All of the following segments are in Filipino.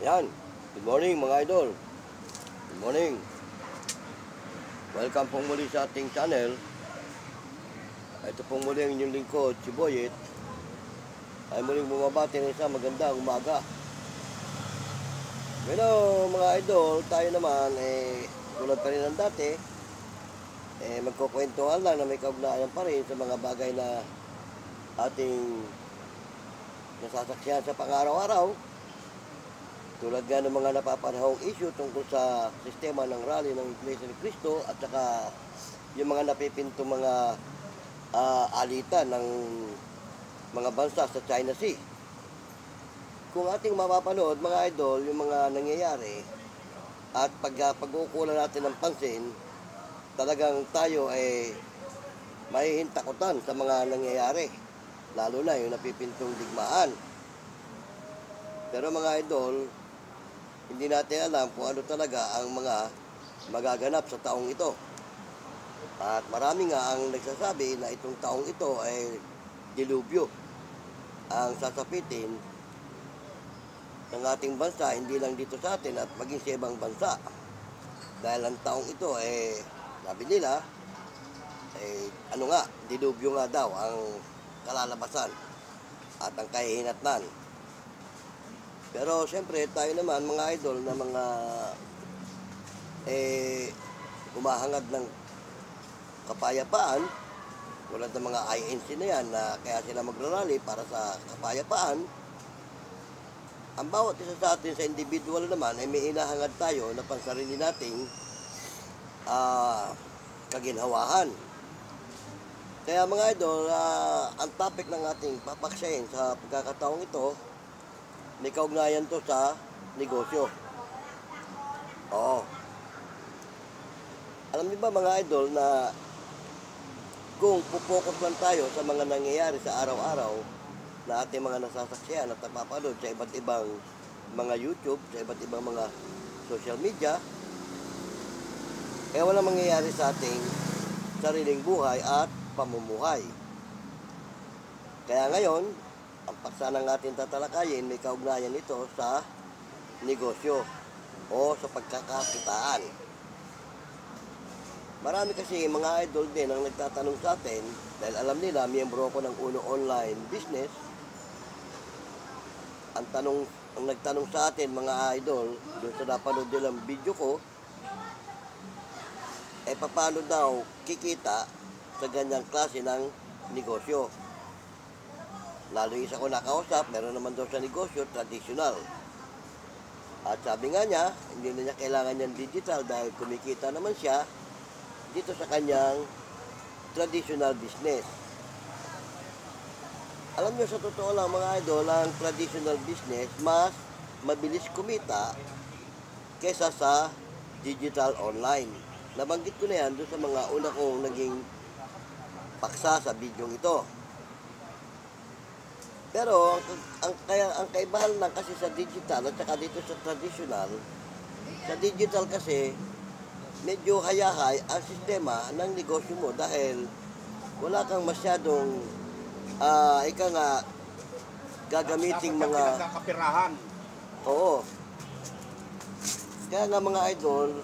Yan. Good morning mga idol. Good morning. Welcome pong muli sa ating channel. Ito pong muli ang inyong lingkod, si Boyet. Ay muling bumabati ng isang magandang umaga. Pero mga idol, tayo naman tulad pa rin ng dati, magkukwentuhan lang na may kaugnayan pa rin sa mga bagay na ating nasasaksihan sa pang-araw-araw. Tulad nga ng mga napapanahong issue tungkol sa sistema ng rally ng Iglesia ni Cristo at saka yung mga napipintong mga alitan ng mga bansa sa China Sea. Kung ating mapapanood mga idol, yung mga nangyayari at pag-uukulan natin ng pansin, talagang tayo ay mahihintakutan sa mga nangyayari, lalo na yung napipintong digmaan. Pero mga idol, hindi natin alam kung ano talaga ang mga magaganap sa taong ito. At marami nga ang nagsasabi na itong taong ito ay dilubyo ang sasapitin ng ating bansa, hindi lang dito sa atin at maging sa ibang bansa. Dahil ang taong ito sabi nila, dilubyo nga daw ang kalalabasan at ang kahihinatnan. Pero siyempre tayo naman mga idol na mga humahangad ng kapayapaan, tulad ng mga INC na yan na kaya sila magrarally para sa kapayapaan. Ang bawat isa sa atin sa individual naman ay may hinahangad tayo na pansarili nating kaginhawahan. Kaya mga idol, ang topic ng ating papaksyahin sa pagkakataong ito, may kaugnayan to sa negosyo. Oo. Alam niyo ba mga idol na kung pupokus lang tayo sa mga nangyayari sa araw-araw na ating mga nasasaksihan at napapanood sa iba't ibang mga YouTube, sa iba't ibang mga social media, walang mangyayari sa ating sariling buhay at pamumuhay. Kaya ngayon, ang paksa ng ating tatalakayin, may kaugnayan nito sa negosyo o sa pagkakakitaan. Marami kasi mga idol din ang nagtatanong sa atin, dahil alam nila, miyembro ako ng Uno Online Business. Ang nagtanong sa atin mga idol, doon sa napanood nilang video ko, paano daw kikita sa ganyang klase ng negosyo. Lalo yung isa ko nakausap, meron naman daw sa negosyo, traditional. At sabi nga niya, hindi na niya kailangan yan digital dahil kumikita naman siya dito sa kanyang traditional business. Alam niyo, sa totoo lang mga idol, ang traditional business mas mabilis kumita kesa sa digital online. Nabanggit ko na yan doon sa mga una kong naging paksa sa video ito. Pero ang kaibahan lang kasi sa digital at saka dito sa traditional, sa digital kasi medyo hayahay ang sistema ng negosyo mo dahil wala kang masyadong gagamiting mga kapirahan. Oo. Kaya nga mga idol,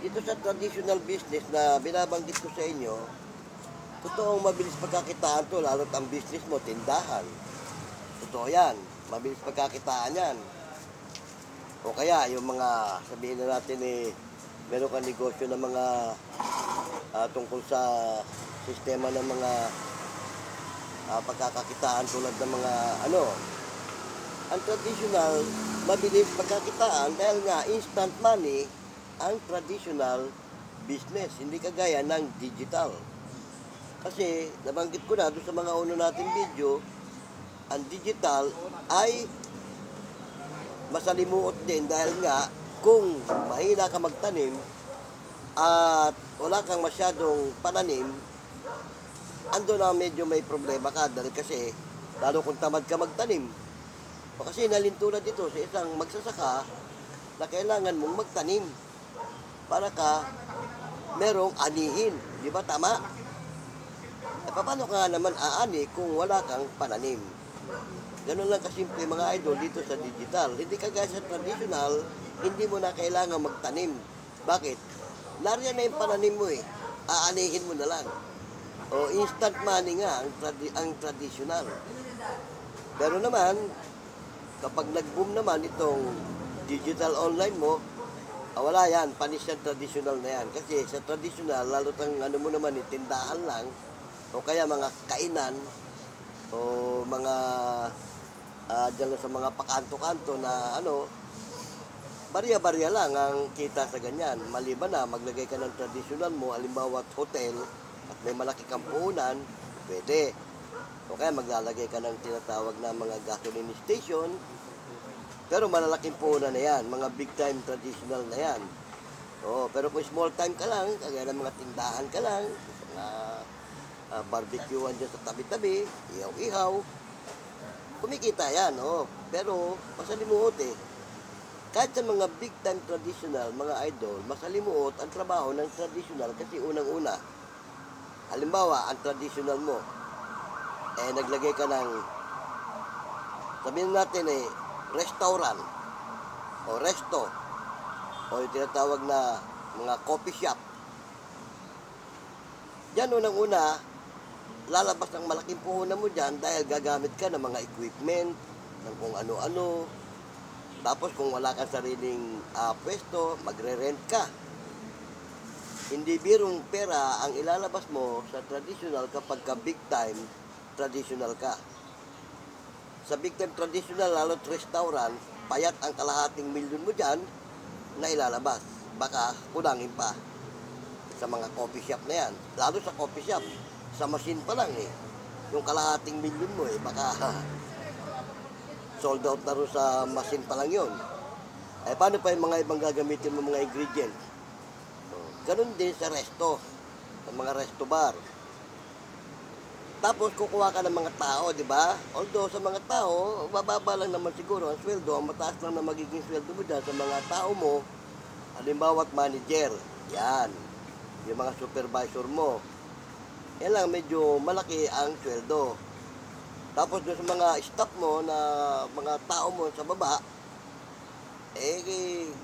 dito sa traditional business na binabanggit ko sa inyo, totoong mabilis pagkakitaan to, lalo't ang business mo, tindahan. Totoo yan, mabilis pagkakitaan yan. O kaya, yung mga, sabihin na natin meron kang negosyo ng mga tungkol sa sistema ng mga pagkakakitaan tulad ng mga ang traditional, mabilis pagkakitaan dahil nga instant money ang traditional business, hindi kagaya ng digital. Kasi, nabanggit ko na doon sa mga una nating video, ang digital ay masalimuot din dahil nga kung mahina ka magtanim at wala kang masyadong pananim, ando na medyo may problema ka dahil kasi lalo kung tamad ka magtanim. O kasi nalintulad dito sa isang magsasaka na kailangan mong magtanim para ka merong anihin. Di ba tama? Paano ka naman aani kung wala kang pananim? Ganun lang kasimple mga idol dito sa digital. Hindi kagaya sa traditional, hindi mo na kailangan magtanim. Bakit? Nariyan na yung pananim mo eh. Aanihin mo na lang. O instant money nga ang traditional. Pero naman, kapag nag-boom naman itong digital online mo, wala yan, panis yan traditional na yan. Kasi sa traditional, lalo tang ano mo naman, tindahan lang, o kaya mga kainan, o mga dyan sa mga pakanto-kanto na ano, barya-barya lang ang kita sa ganyan. Maliban na, maglagay ka ng traditional mo, alimbawa hotel, at may malaki kang puhunan, pwede. O kaya maglalagay ka ng tinatawag na mga gasoline station, pero malalaking puhunan na yan, mga big time traditional na yan. Pero kung small time ka lang, kagaya ng mga tindahan ka lang, mga barbecuean dyan sa tabi-tabi, ihaw-ihaw, kumikita yan, pero masalimuot eh. Kahit sa mga big time traditional, mga idol, masalimuot ang trabaho ng traditional kasi unang-una, halimbawa, ang traditional mo, naglagay ka ng, sabihin natin restaurant, o resto, o yung tinatawag na mga coffee shop. Diyan unang-una, lalabas ng malaking puhunan mo dyan dahil gagamit ka ng mga equipment, ng kung ano-ano. Tapos kung wala kang sariling pwesto, magre-rent ka. Hindi birong pera ang ilalabas mo sa traditional kapag ka big time traditional ka. Sa big time traditional, lalo't restaurant, payat ang kalahating milyon mo dyan na ilalabas. Baka kulangin pa sa mga coffee shop na yan. Lalo sa coffee shop, sa machine pa lang yung kalahating milyon mo baka sold out na rin sa machine pa lang yun. Paano pa yung mga ibang gagamitin mo mga ingredients? Ganun din sa resto, sa mga resto bar. Tapos kukuha ka ng mga tao, di ba? Although sa mga tao, bababa lang naman siguro ang sweldo, ang mataas lang na magiging sweldo mo dyan sa mga tao mo, halimbawa manager, yan, yung mga supervisor mo. Yan lang, medyo malaki ang sweldo. Tapos doon sa mga staff mo, na mga tao mo sa baba,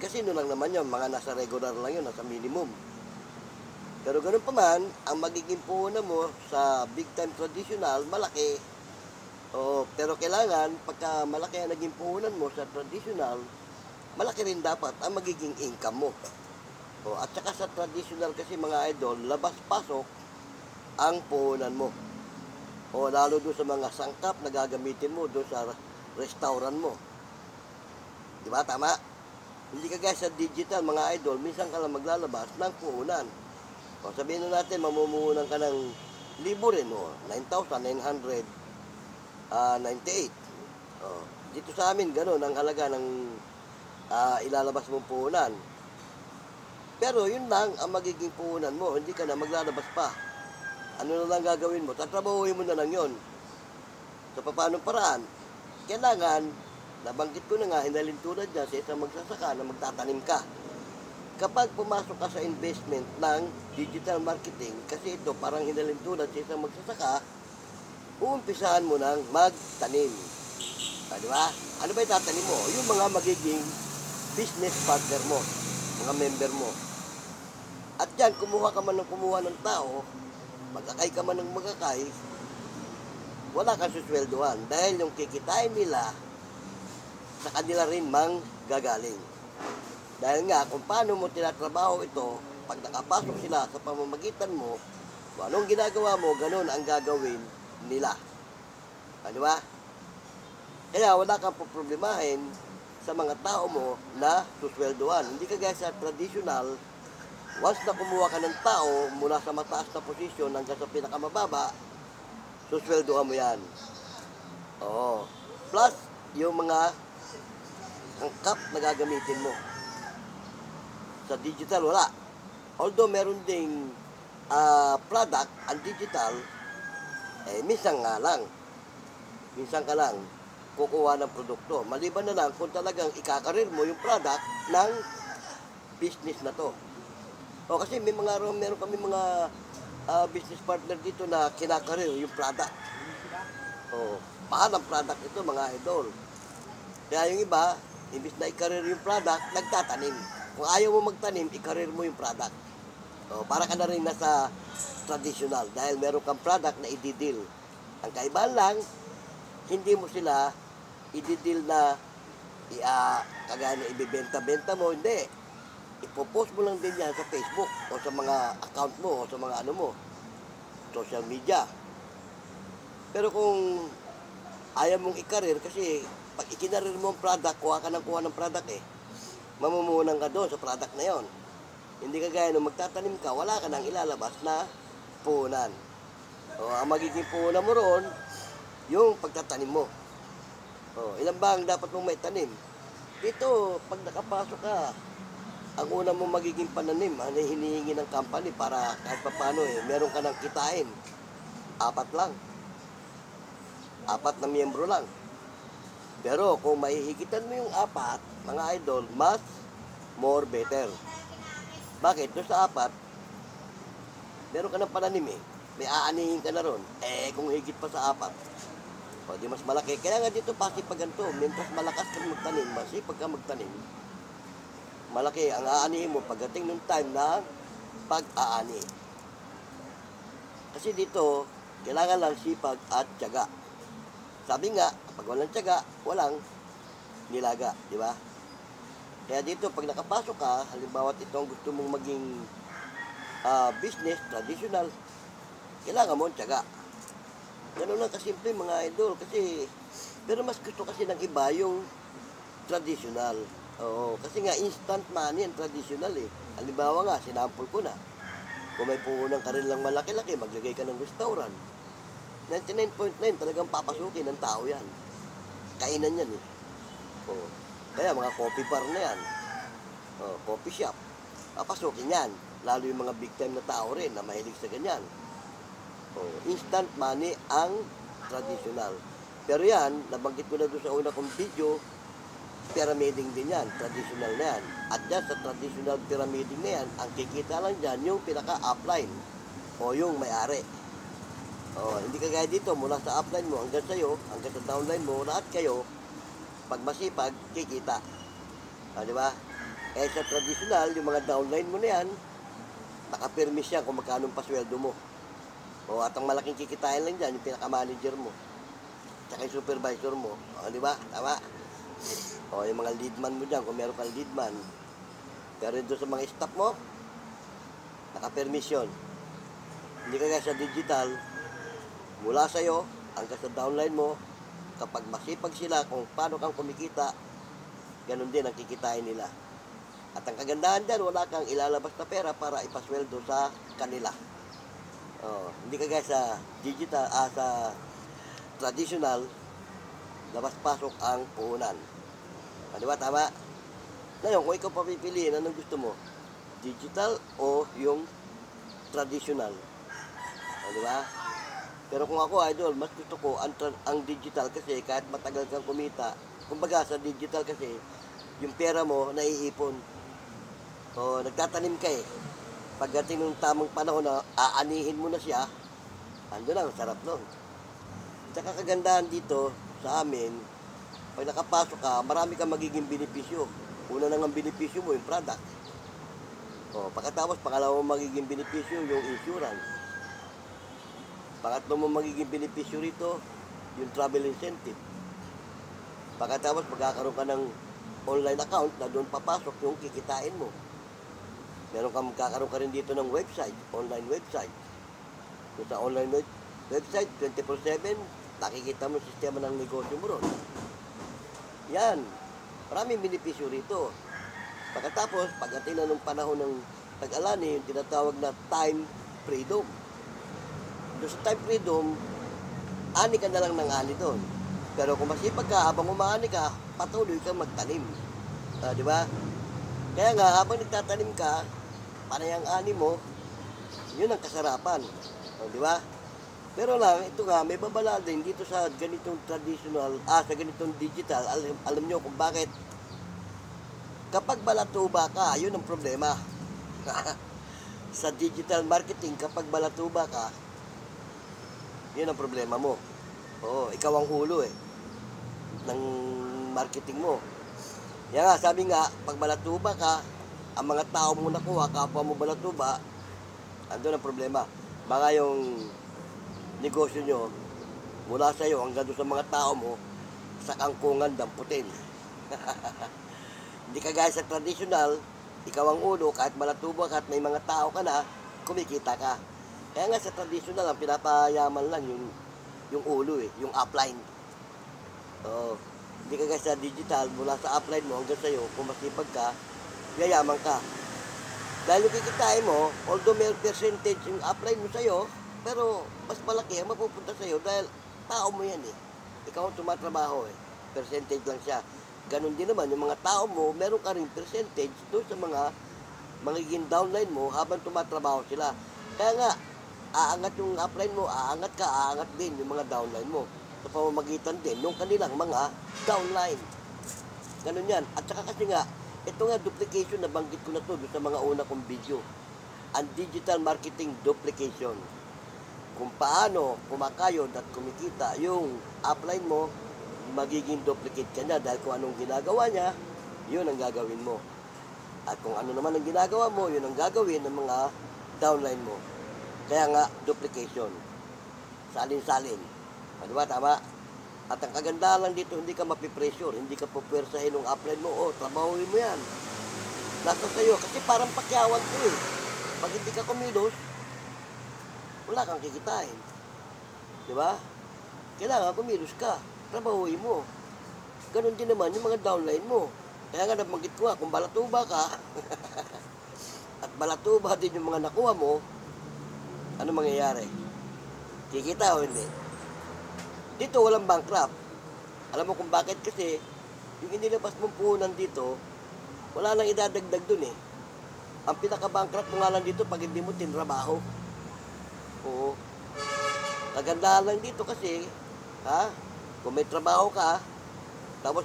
kasino lang naman yun, mga nasa regular lang yun, nasa minimum. Pero ganun pa man, ang magiging puhunan mo sa big time traditional, malaki. Pero kailangan, pagka malaki ang naging puhunan mo sa traditional, malaki rin dapat ang magiging income mo. At saka sa traditional kasi mga idol, labas-pasok ang puhunan mo. Lalo doon sa mga sangkap na gagamitin mo doon sa restaurant mo. Diba? Tama? Hindi kagaya sa digital mga idol, minsan ka lang maglalabas ng puhunan. Sabihin na natin, mamumuhunan ka ng libo rin, 9,998. Dito sa amin, gano'n ang halaga ng ilalabas mong puhunan. Pero yun lang ang magiging puhunan mo, hindi ka na maglalabas pa. Ano na lang gagawin mo? Tatrabahuin mo na lang yun. So, paano paraan? Kailangan, nabanggit ko na nga, hinalin tulad dyan sa isang magsasaka na magtatanim ka. Kapag pumasok ka sa investment ng digital marketing, kasi ito parang hinalin tulad sa isang magsasaka, uumpisahan mo ng magtanim. Di ba? Ano ba itatanim mo? Yung mga magiging business partner mo, mga member mo. At yan, kumuha ka man ng kumuha ng tao, magkakay ka man ng magkakay, wala kang susweldohan dahil yung kikitain nila sa kanila rin mang gagaling. Dahil nga, kung paano mo tinatrabaho ito, pag nakapasok sila sa pamamagitan mo, kung anong ginagawa mo, ganun ang gagawin nila. Di ba? Kaya wala kang poproblemahin sa mga tao mo na susweldohan. Hindi kagaya sa traditional, once na kumuha ka ng tao mula sa mataas na posisyon hanggang sa pinakamababa, susweldohan mo yan. Plus, yung mga angkap na gagamitin mo. Sa digital, wala. Although meron ding product, ang digital, minsan ka lang kukuha ng produkto. Maliban na lang kung talagang ikakarir mo yung product ng business na to. Kasi meron kami mga business partner dito na kinakarir yung product. Oh, paano ang product ito mga idol? Kaya yung iba, imbis na i-career yung product, nagtatanim. Kung ayaw mo magtanim, i-career mo yung product. Oh, para ka na rin nasa traditional dahil meron kang product na i-deal. Ang kaibahan lang, hindi mo sila i-deal na kagaya na ibibenta-benta mo, hindi. Ipopost mo lang din yan sa Facebook o sa mga account mo o sa mga ano mo, social media. Pero kung ayaw mong i-career kasi pag ikinareer mo ang product, kuha ka ng product mamumunan ka doon sa product na yon. Hindi kagaya nung magtatanim ka, wala ka nang ilalabas na puhunan. O, ang magiging puhunan mo roon, yung pagtatanim mo. O, ilan ba ang dapat mong may tanim? Dito, pag nakapasok ka, ang una mong magiging pananim, ano hinihingi ng company para kahit pa paano meron ka nang kitain. 4 lang. 4 na miyembro lang. Pero kung mahihigitan mo yung 4, mga idol, mas more better. Bakit? Doon sa 4, meron ka ng pananim may aanihin ka na ron. Kung higit pa sa 4, o di mas malaki. Kaya nga dito pasipag ganito, mientras malakas ka magtanim, masipag ka magtanim, malaki ang aanihin mo pagdating ng time na pag-aani. Kasi dito, kailangan lang sipag at tiyaga. Sabi nga, pag walang tiyaga, walang nilaga, di ba? Kaya dito, pag nakapasok ka, halimbawa itong gusto mong maging business, traditional, kailangan mo tiyaga. Ganun lang kasimple mga idol. Pero mas gusto kasi ng iba yung traditional. Oo, kasi nga instant money ang traditional Halimbawa nga, sinampol ko na. Kung may puhunan ka rin lang malaki-laki, maglagay ka ng restaurant. 99.9 talagang papasukin ng tao yan. Kainan yan Oo. Kaya mga coffee bar na yan. Coffee shop. Papasukin yan. Lalo yung mga big time na tao rin na mahilig sa ganyan. Instant money ang traditional. Pero yan, nabanggit ko na doon sa una kong video, pyramiding din yan, traditional na yan. At yan sa traditional pyramiding na yan, ang kikita lang dyan yung pinaka-upline o yung may-ari. Hindi kagaya dito, mula sa upline mo hanggang sa'yo, hanggang sa downline mo, lahat kayo, pag masipag, kikita. Di ba? Sa traditional, yung mga downline mo na yan, nakapirmis yan kung magkano pasweldo mo. At ang malaking kikitain lang dyan, yung pinaka-manager mo. Tsaka yung supervisor mo. Di ba? Tama? Yung mga leadman mo dyan, kung meron kang leadman. Pero doon sa mga staff mo, naka-permission. Hindi kaya sa digital, mula sa'yo, hanggang sa downline mo, kapag masipag sila kung paano kang kumikita, ganun din ang kikitain nila. At ang kagandahan dyan, wala kang ilalabas na pera para ipasweldo sa kanila. Hindi kagaya sa digital, sa traditional, labas-pasok ang puhunan. Di ba? Tama? Ngayon, kung ikaw papipiliin, anong gusto mo? Digital o yung traditional? Di ba? Pero kung ako, idol, mas gusto ko ang digital kasi kahit matagal kang kumita, kumbaga sa digital kasi, yung pera mo naiipon. Nagtatanim ka Pagdating ng tamang panahon na aanihin mo na siya, ando lang, sarap nun. Tsaka kagandahan dito sa amin, pag nakapasok ka, marami kang magiging benepisyo. Una nang ang benepisyo mo, yung product. Pagkatapos, pangalawa mo magiging benepisyo, yung insurance. Pangatlo mo magiging benepisyo rito, yung travel incentive. Pagkatapos, magkakaroon ka ng online account na doon papasok yung kikitain mo. Magkakaroon ka rin dito ng website, online website. Kung sa online website, 24/7, nakikita mo yung sistema ng negosyo mo ron. Yan, maraming benepisyo rito. Pagkatapos, pagdating na ng panahon ng tag-alani, yung tinatawag na time freedom. Doon sa time freedom, ani ka na lang ng ani doon. Pero kung masipag ka, habang umaani ka, patuloy kang magtanim. Di ba? Kaya nga, habang nagtatanim ka, panay ang ani mo, yun ang kasarapan. Di ba? Pero lang, ito nga, may babala din dito sa ganitong traditional, sa ganitong digital, alam nyo kung bakit. Kapag balatuba ka, yun ang problema. Sa digital marketing, kapag balatuba ka, yun ang problema mo. Oo, ikaw ang ulo eh, ng marketing mo. Yan nga, sabi nga, pag balatuba ka, ang mga tao mo nakuha, kapwa mo balatuba, andun ang problema. Baka yung negosyo nyo, mula sa'yo hanggang doon sa mga tao mo, sa kangkungan damputin. Hindi ka gaya sa traditional, ikaw ang ulo, kahit balatuba ka at may mga tao ka na, kumikita ka. Kaya nga sa traditional, ang pinapayaman lang yung ulo eh, yung upline. Oo. Hindi ka gaya sa digital, mula sa upline mo hanggang sa'yo, kung masipag ka, yayaman ka. Dahil yung kikitain mo, although may percentage yung upline mo sa'yo, pero mas malaki ang mapupunta sa'yo dahil tao mo yan eh. Ikaw ang tumatrabaho eh. Percentage lang siya. Ganon din naman, yung mga tao mo, meron ka rin percentage doon sa mga magiging downline mo habang tumatrabaho sila. Kaya nga, aangat yung upline mo, aangat ka, aangat din yung mga downline mo. Sa pamamagitan din ng kanilang mga downline. Ganon yan. At saka kasi nga, ito nga duplication, nabanggit ko na to sa mga una kong video. Ang digital marketing duplication. Kung paano kumakayod at kumikita yung upline mo, magiging duplicate ka niya dahil kung anong ginagawa niya, yun ang gagawin mo. At kung ano naman ang ginagawa mo, yun ang gagawin ng mga downline mo. Kaya nga, duplication. Salin-salin. Ano ba, tama? At ang kagandahan lang dito, hindi ka mapipressure, hindi ka pupwersahin ng upline mo, trabahuin mo yan. Nasa sa'yo, kasi parang pakyawan ko eh. Pag hindi ka kumilos, wala kang kikitain. Di ba? Kailangan kumilos ka, trabahuin mo. Ganon din naman yung mga downline mo. Kaya nga nabanggit ko nga, kung balatuba ka, at balatuba din yung mga nakuha mo, ano mangyayari? Kikita o hindi? Dito walang bankrupt. Alam mo kung bakit? Kasi yung inilabas mong puhunan dito, wala nang idadagdag dun eh. Ang pinaka-bankrupt mo nga lang dito pag hindi mo tinrabaho. Oo. Kagandahan lang dito kasi, kung may trabaho ka, tapos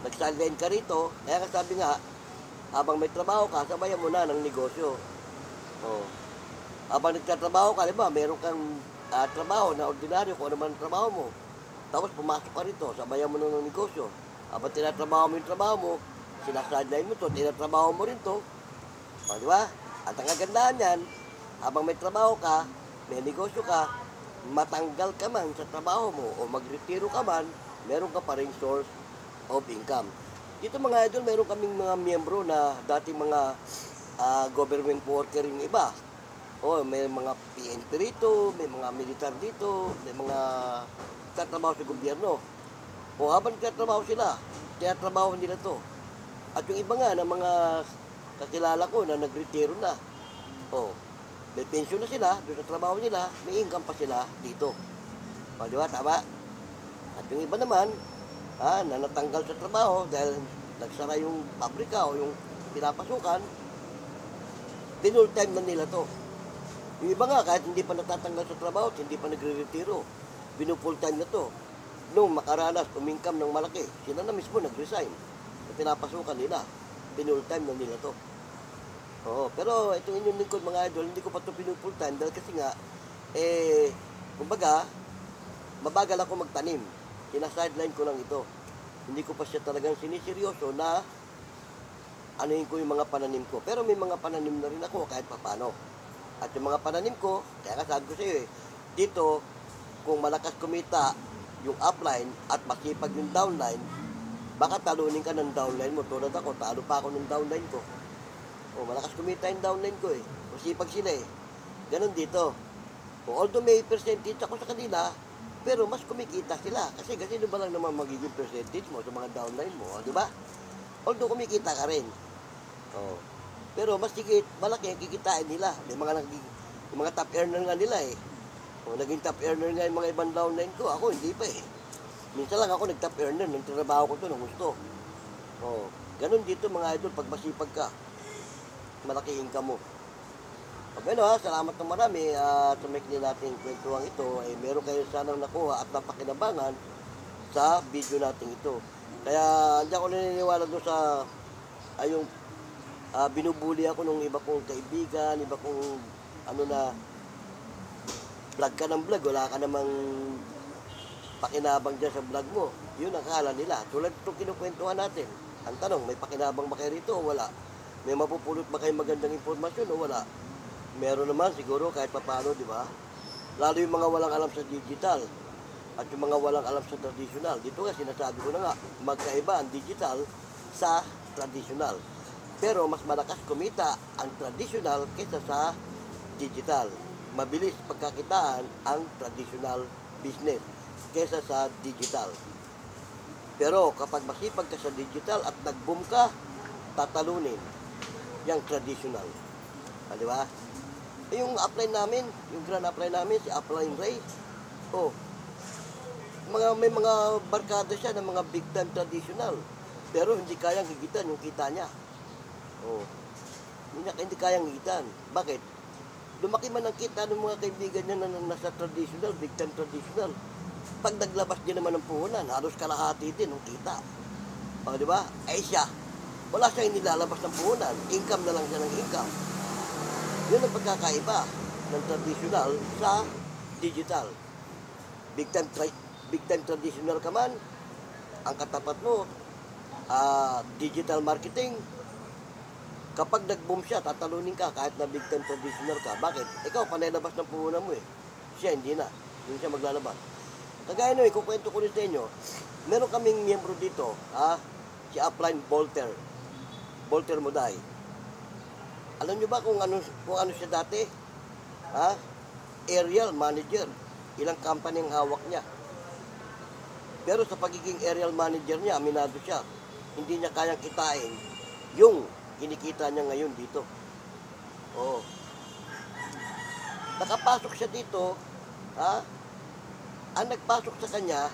nag-sideline ka rito, kaya nga sabi nga, habang may trabaho ka, sabayan mo na ng negosyo. Oo. Habang nagtatrabaho ka, diba, meron kang trabaho na ordinaryo, kung ano man ang trabaho mo. Tapos pumasok ka rito, sabayan mo ng negosyo. Habang tinatrabaho mo yung trabaho mo, sinasideline mo to, tinatrabaho mo rin to. Di ba? At ang kagandahan yan, habang may trabaho ka, may negosyo ka, matanggal ka man sa trabaho mo o magretiro ka man, meron ka pa rin source of income. Dito mga idol, meron kaming mga miyembro na dating mga government worker yung iba. May mga PNP rito, may mga militar dito, may mga tatrabaho sa gobyerno. Habang tatrabaho sila, tinatrabaho nila to. At yung iba nga na mga kakilala ko na nagretiro na, may pension na sila, doon sa trabaho nila, may income pa sila dito. Di ba? Tama? At yung iba naman, na natanggal sa trabaho dahil nagsara yung pabrika o yung pinapasukan, pinul time na nila to. Yung iba nga, kahit hindi pa natatanggal sa trabaho, hindi pa nagre-retiro, binu-full time na to. Nung makaranas, umingkam ng malaki, sila na mismo nag-resign. Na pinapasukan nila, pinul time na nila to. Pero itong inyong lingkod mga idol, hindi ko pa ito pinufull time dahil kasi nga, kumbaga, mabagal ako magtanim. Sina-sideline ko lang ito. Hindi ko pa siya talagang siniseryoso na anuhin ko yung mga pananim ko. Pero may mga pananim na rin ako kahit papano. At yung mga pananim ko, kaya nga sabi ko sa iyo dito, kung malakas kumita yung upline at masipag yung downline, baka talunin ka ng downline mo. Tulad ako, talo pa ako ng downline ko. Malakas kumita yung downline ko eh. Masipag sila eh. Ganon dito. Although may percentage ako sa kanila, pero mas kumikita sila. Kasi sino ba lang naman magiging percentage mo sa mga downline mo, di ba? Although kumikita ka rin. Pero mas malaki ang kikitain nila. May mga top earner nga nila eh. Naging top earner nga yung mga ibang downline ko. Ako hindi pa eh. Minsan lang ako nag-top earner. Nung trabaho ko to ng gusto. Ganon dito mga idol, pag masipag ka, malaki income mo. Salamat ng marami at tumikli natin kwentuhan ito. Meron kayo sanang nakuha at napakinabangan sa video natin ito. Kaya hindi ako naniniwala doon sa yung binubuli ako ng iba kong kaibigan, iba kong vlog ka ng vlog, wala ka namang pakinabang dyan sa vlog mo. Yun ang akala nila. Tulad itong kinukwentuhan natin. Ang tanong, may pakinabang ba kayo rito o wala? May mapupulot ba kayong magandang informasyon o wala? Meron naman siguro kahit papaano, di ba? Lalo yung mga walang alam sa digital at yung mga walang alam sa traditional. Dito nga, sinasabi ko na nga, magkaiba ang digital sa traditional. Pero mas malakas kumita ang traditional kaysa sa digital. Mabilis pagkakitaan ang traditional business kaysa sa digital. Pero kapag masipag ka sa digital at nag-boom ka, tatalunin yung traditional. Di ba? Yung upline namin, yung grand upline namin, si Upline Ray, may mga barkada siya ng mga big time traditional. Pero hindi kayang higitan yung kita niya. Hindi kayang higitan. Bakit? Lumaki man ang kita ng mga kaibigan niya na nasa traditional, big time traditional. Pag naglabas din naman ng puhunan, halos kalahati din ang kita. Di ba? Ay siya, wala siyang nilalabas ng puhunan. Income na lang siya ng income. Yun ang pagkakaiba ng traditional sa digital. Big time traditional ka man, ang katapat mo, digital marketing. Kapag nag-boom siya, tatalunin ka kahit na big time traditional ka. Bakit? Ikaw, panay-labas ng puhunan mo eh. Siya, hindi na. Hindi siya maglalabas. Kagaya nyo, ikukwento ko rin sa inyo, meron kaming miyembro dito, si Upline Volter Moday. Alam nyo ba kung ano siya dati? Aerial manager. Ilang company ang hawak niya. Pero sa pagiging aerial manager niya, aminado siya. Hindi niya kayang kitain yung kinikita niya ngayon dito. Nakapasok siya dito, ang nagpasok sa kanya,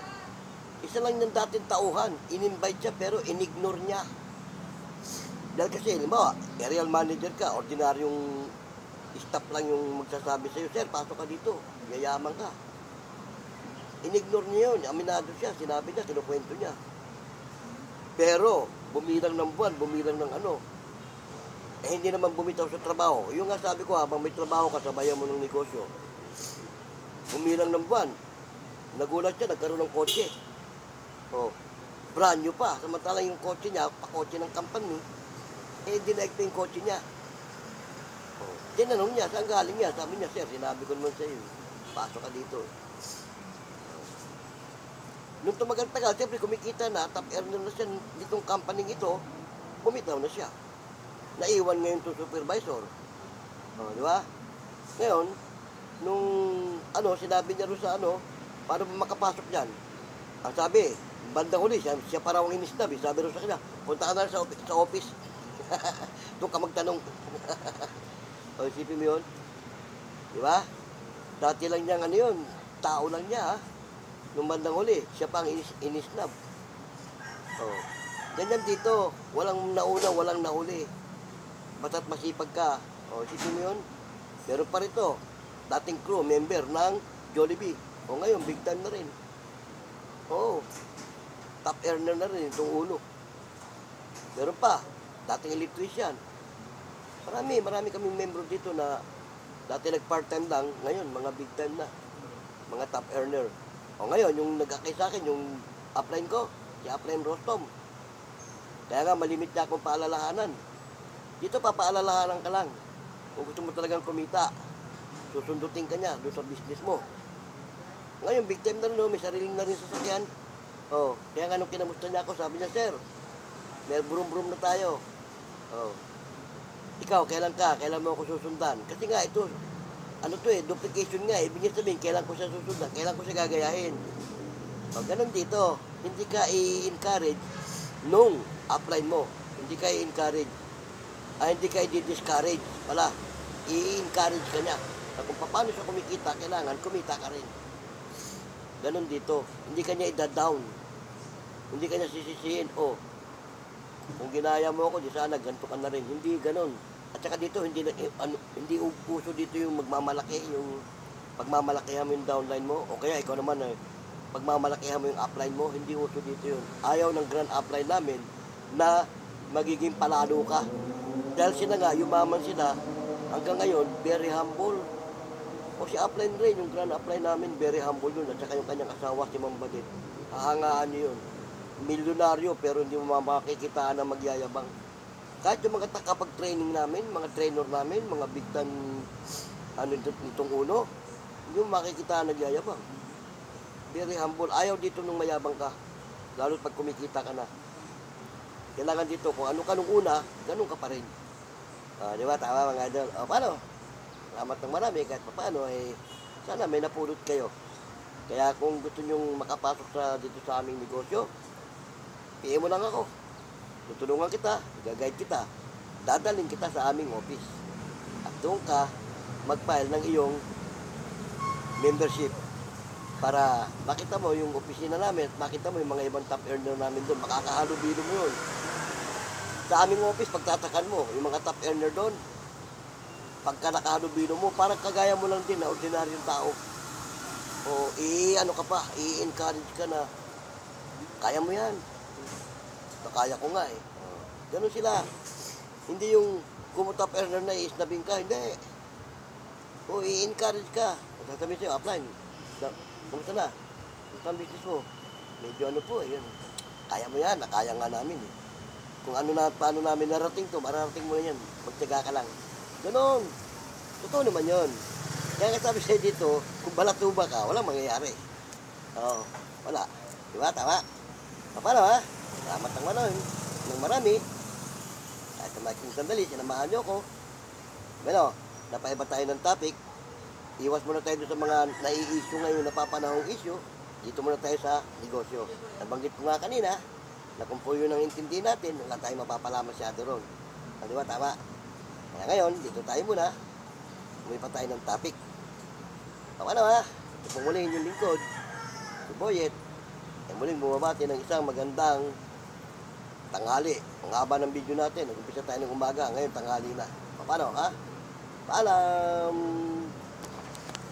isa lang ng dating tauhan. In-invite siya pero in-ignore niya. Dahil kasi, halimbawa, aerial manager ka, ordinaryong staff lang yung magsasabi sa'yo, sir, pasok ka dito, yayaman ka. In-ignore niya yun, aminado siya, sinabi niya, kinukwento niya. Pero, bumilang ng buwan, bumilang ng ano, hindi naman bumitaw sa trabaho. Yung nga sabi ko, habang may trabaho ka, sabayan mo ng negosyo. Bumilang ng buwan, nagulat siya, nagkaroon ng kotse. Brand new pa, samantalang yung kotse niya, pakotse ng company, dinaik pa yung kotse niya. Tinanong niya, saan galing niya? Sabi niya, sir, sinabi ko naman sa iyo, pasok ka dito. Nung tumagal-tagal, siyempre kumikita na, top earner na siya ditong company ito, bumitaw na siya. Naiwan ngayon itong supervisor. Di ba? Ngayon, nung sinabi niya rin sa paano ba makapasok dyan? Ang sabi, bandang huli, siya parang inisnab. Sabi rin sa kanya, punta ka na sa office. Doon ka magtanong. Isipin mo yun? Di ba? Dati lang niyang yun, tao lang niya, nung bandang huli, siya pang inisnab. Ganyan dito, walang nauna, walang nahuli. Basta't masipag ka. Isipin mo yun? Meron pa rito, dating crew, member ng Jollibee. Ngayon, big time na rin. Top earner na rin itong ulo. Meron pa, dating electrician. Marami kaming membro dito na dati nag-part-time lang, ngayon mga big time na. Mga top earner. Ngayon, yung nagkakay sa akin, yung upline ko, si Upline Rostom. Kaya nga, malimit niya akong paalalahanan. Dito, papaalalahanan ka lang. Kung gusto mo talagang kumita, susundutin ka niya doon sa business mo. Ngayon, big time na rin, may sariling na rin sasakyan. Kaya nga nung kinamusta niya ako, sabi niya, sir, may brum-brum na tayo. Ikaw, kailan mo ako susundan? Kasi nga ito, duplication nga. Ibig niya sabihin, kailan ko siya susundan, kailan ko siya gagayahin. Ganun dito, hindi ka i-encourage nung upline mo. Hindi ka i-encourage. Hindi ka i-discourage. Wala, i-encourage ka niya. Kung paano siya kumikita, kailangan kumita ka rin. Ganun dito, hindi ka niya i-down. Hindi ka niya sisisihin, kung ginaya mo ako, di sana ganito ka na rin. Hindi ganun. At saka dito, hindi uso dito yung pagmamalakihan mo yung downline mo. O kaya ikaw naman, pagmamalakihan mo yung upline mo, hindi uso dito yun. Ayaw ng grand upline namin na magiging palalo ka. Dahil sila nga, yumaman sila, hanggang ngayon, very humble. O si upline rin, yung grand upline namin, very humble yun. At saka yung kanyang asawa, si Ma'am Badit. Hahangaan niyo yun. Milyonaryo, pero hindi mo makikitaan na magyayabang. Kahit yung mga takapag-training namin, mga trainer namin, mga big time, nitong uno, hindi mo makikitaan na nagyayabang. Very humble. Ayaw dito nung mayabang ka. Lalo pag kumikita ka na. Kailangan dito, kung ano ka nung una, ganun ka pa rin. Di ba? Tama mga idol. Paano? Salamat ng marami kahit paano sana may napulot kayo. Kaya kung gusto nyong makapasok dito sa aming negosyo, PM mo lang ako. Tutulungan kita, gagayad kita, dadalhin kita sa aming office. At doon ka mag-file ng iyong membership para makita mo yung opisina namin at makita mo yung mga ibang top earner namin doon. Makakahalubilo mo yun. Sa aming office, pagtatakan mo, yung mga top earner doon, pagka nakahalubilo mo, parang kagaya mo lang din na ordinaryong tao. O i-encourage ka na, kaya mo yan. Kaya ko nga eh. Ganun sila. Hindi yung kumutap earner na isnabing ka, hindi. O i-encourage ka. Sasabihin sa'yo, upline. Kumusta na? Kumusta ang business mo? Medyo po eh. Yun. Kaya mo yan, nakaya nga namin eh. Kung paano namin narating to, mararating mo na yan. Magtiyaga ka lang. Ganun. Totoo naman yun. Kaya nga sabi sa'yo dito, kung balatuba ka, walang mangyayari. Oo, wala. Diba? Tama? Paano ha? Salamat ng marami. Kahit na makiking sandali, sinamahan nyo ako. Bueno, napaiba tayo ng topic. Iwas muna tayo sa mga nai-issue ngayon, napapanahong issue. Dito muna tayo sa negosyo. Nabanggit ko nga kanina, na kung po yun ang intindi natin, wala tayong mapapala masyado ron. Di ba? Tama. Kaya ngayon, dito tayo muna. Umuwi pa tayo ng topic. Paano ha? Kung muling yung lingkod, si Boyet, ay muling bumabati ng isang magandang tanghali. Ang haba ng video natin, nag-umpisa tayo ng umaga, ngayon tanghali na. Paano ha? Paalam!